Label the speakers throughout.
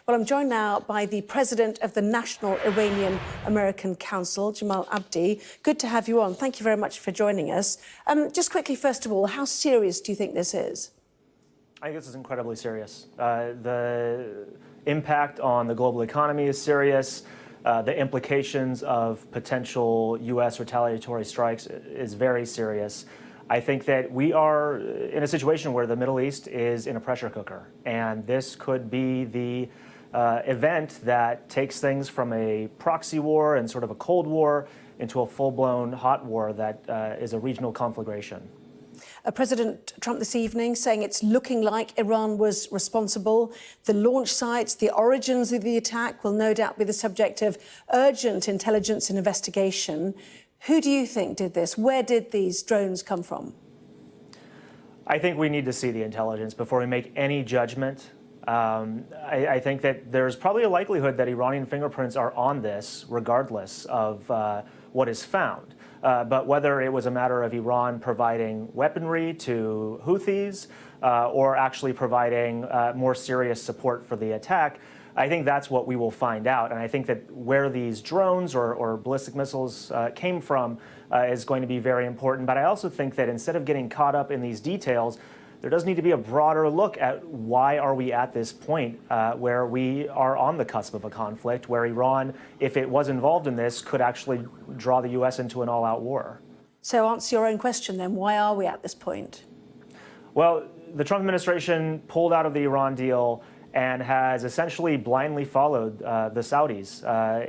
Speaker 1: Well, I'm joined now by the President of the National Iranian-American Council, Jamal Abdi. Good to have you on. Thank you very much for joining us. Just quickly, first of all, how serious do you think this is?
Speaker 2: I think this is incredibly serious. The impact on the global economy is serious. The implications of potential U.S. retaliatory strikes is very serious. I think that we are in a situation where the Middle East is in a pressure cooker, and this could be the event that takes things from a proxy war and sort of a Cold War into a full-blown hot war that is a regional conflagration.
Speaker 1: President Trump this evening saying it's looking like Iran was responsible. The launch sites, the origins of the attack will no doubt be the subject of urgent intelligence and investigation. Who do you think did this? Where did these drones come from?
Speaker 2: I think we need to see the intelligence before we make any judgment. I think that there's probably a likelihood that Iranian fingerprints are on this, regardless of what is found. But whether it was a matter of Iran providing weaponry to Houthis or actually providing more serious support for the attack, I think that's what we will find out. And I think that where these drones or ballistic missiles came from is going to be very important. But I also think that instead of getting caught up in these details, there does need to be a broader look at why are we at this point where we are on the cusp of a conflict, where Iran, if it was involved in this, could actually draw the U.S. into an all-out war.
Speaker 1: So answer your own question then. Why are we at this point?
Speaker 2: Well, the Trump administration pulled out of the Iran deal and has essentially blindly followed the Saudis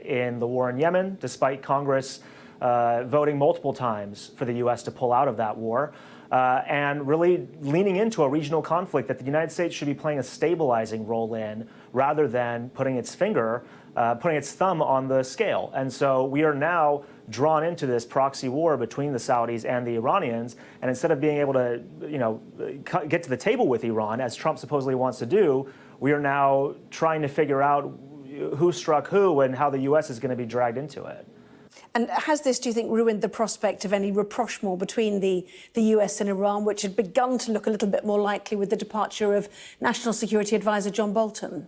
Speaker 2: in the war in Yemen, despite Congress voting multiple times for the U.S. to pull out of that war. And really leaning into a regional conflict that the United States should be playing a stabilizing role in rather than putting its thumb on the scale. And so we are now drawn into this proxy war between the Saudis and the Iranians. And instead of being able to, get to the table with Iran, as Trump supposedly wants to do, we are now trying to figure out who struck who and how the U.S. is going to be dragged into it.
Speaker 1: And has this, do you think, ruined the prospect of any rapprochement between the US and Iran, which had begun to look a little bit more likely with the departure of National Security Advisor John Bolton?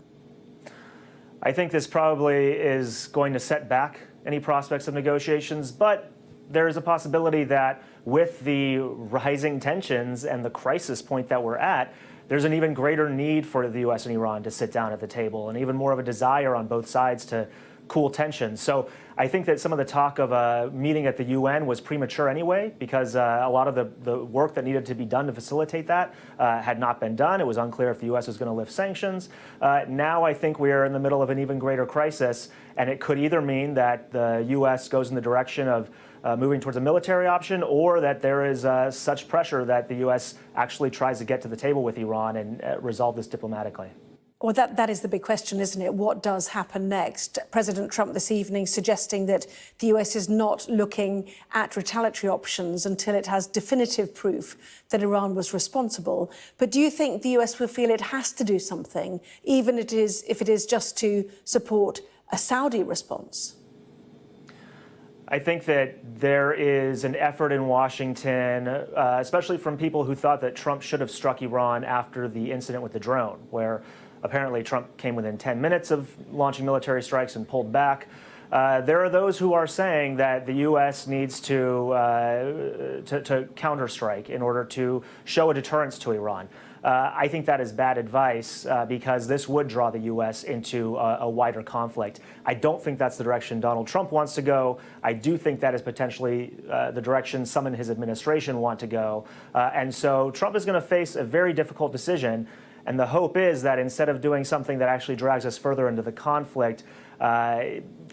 Speaker 2: I think this probably is going to set back any prospects of negotiations, but there is a possibility that with the rising tensions and the crisis point that we're at, there's an even greater need for the U.S. and Iran to sit down at the table, and even more of a desire on both sides to cool tensions. So I think that some of the talk of a meeting at the UN was premature anyway, because a lot of the work that needed to be done to facilitate that had not been done. It was unclear if the U.S. was going to lift sanctions. Now I think we are in the middle of an even greater crisis, and it could either mean that the U.S. goes in the direction of moving towards a military option, or that there is such pressure that the U.S. actually tries to get to the table with Iran and resolve this diplomatically.
Speaker 1: Well, that is the big question, isn't it? What does happen next? President Trump this evening suggesting that the US is not looking at retaliatory options until it has definitive proof that Iran was responsible. But do you think the US will feel it has to do something, even if it is just to support a Saudi response?
Speaker 2: I think that there is an effort in Washington, especially from people who thought that Trump should have struck Iran after the incident with the drone, where apparently Trump came within 10 minutes of launching military strikes and pulled back. There are those who are saying that the U.S. needs to counterstrike in order to show a deterrence to Iran. I think that is bad advice because this would draw the U.S. into a wider conflict. I don't think that's the direction Donald Trump wants to go. I do think that is potentially the direction some in his administration want to go. And so Trump is going to face a very difficult decision. And the hope is that instead of doing something that actually drags us further into the conflict,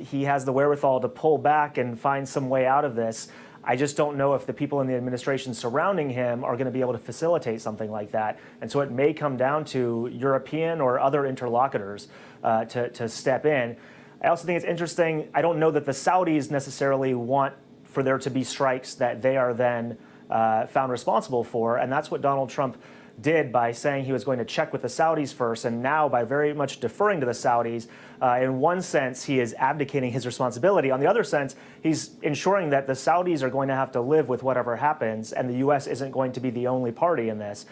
Speaker 2: he has the wherewithal to pull back and find some way out of this. I just don't know if the people in the administration surrounding him are going to be able to facilitate something like that. And so it may come down to European or other interlocutors to step in. I also think it's interesting. I don't know that the Saudis necessarily want for there to be strikes that they are then found responsible for. And that's what Donald Trump did by saying he was going to check with the Saudis first, and now by very much deferring to the Saudis, in one sense, he is abdicating his responsibility. On the other sense, he's ensuring that the Saudis are going to have to live with whatever happens, and the U.S. isn't going to be the only party in this.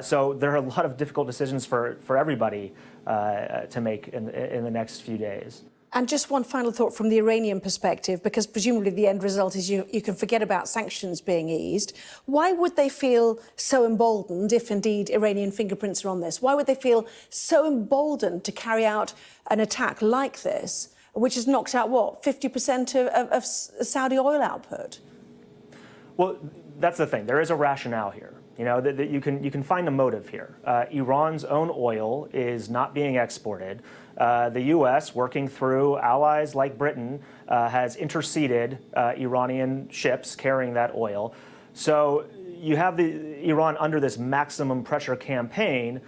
Speaker 2: So there are a lot of difficult decisions for everybody to make in the next few days.
Speaker 1: And just one final thought from the Iranian perspective, because presumably the end result is you can forget about sanctions being eased. Why would they feel so emboldened, if indeed Iranian fingerprints are on this? Why would they feel so emboldened to carry out an attack like this, which has knocked out, what, 50% of Saudi oil output? Well,
Speaker 2: that's the thing. There is a rationale here. You know, that you can find a motive here. Iran's own oil is not being exported. The U.S., working through allies like Britain, has interceded Iranian ships carrying that oil. So you have Iran under this maximum pressure campaign.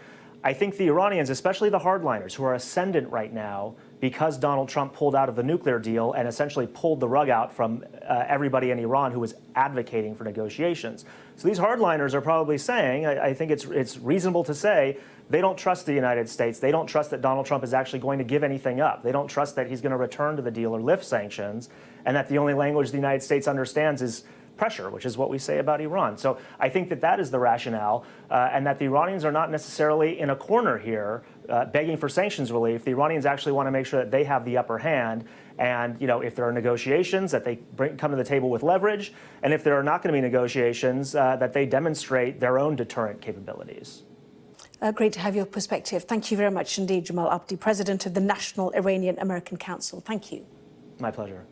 Speaker 2: I think the Iranians, especially the hardliners, who are ascendant right now because Donald Trump pulled out of the nuclear deal and essentially pulled the rug out from everybody in Iran who was advocating for negotiations. So these hardliners are probably saying, I think it's reasonable to say, they don't trust the United States. They don't trust that Donald Trump is actually going to give anything up. They don't trust that he's going to return to the deal or lift sanctions, and that the only language the United States understands is pressure, which is what we say about Iran. So I think that is the rationale, and that the Iranians are not necessarily in a corner here begging for sanctions relief. The Iranians actually want to make sure that they have the upper hand, and if there are negotiations, that they come to the table with leverage, and if there are not going to be negotiations, that they demonstrate their own deterrent capabilities.
Speaker 1: Great to have your perspective. Thank you very much indeed, Jamal Abdi, President of the National Iranian American Council. Thank you.
Speaker 2: My pleasure.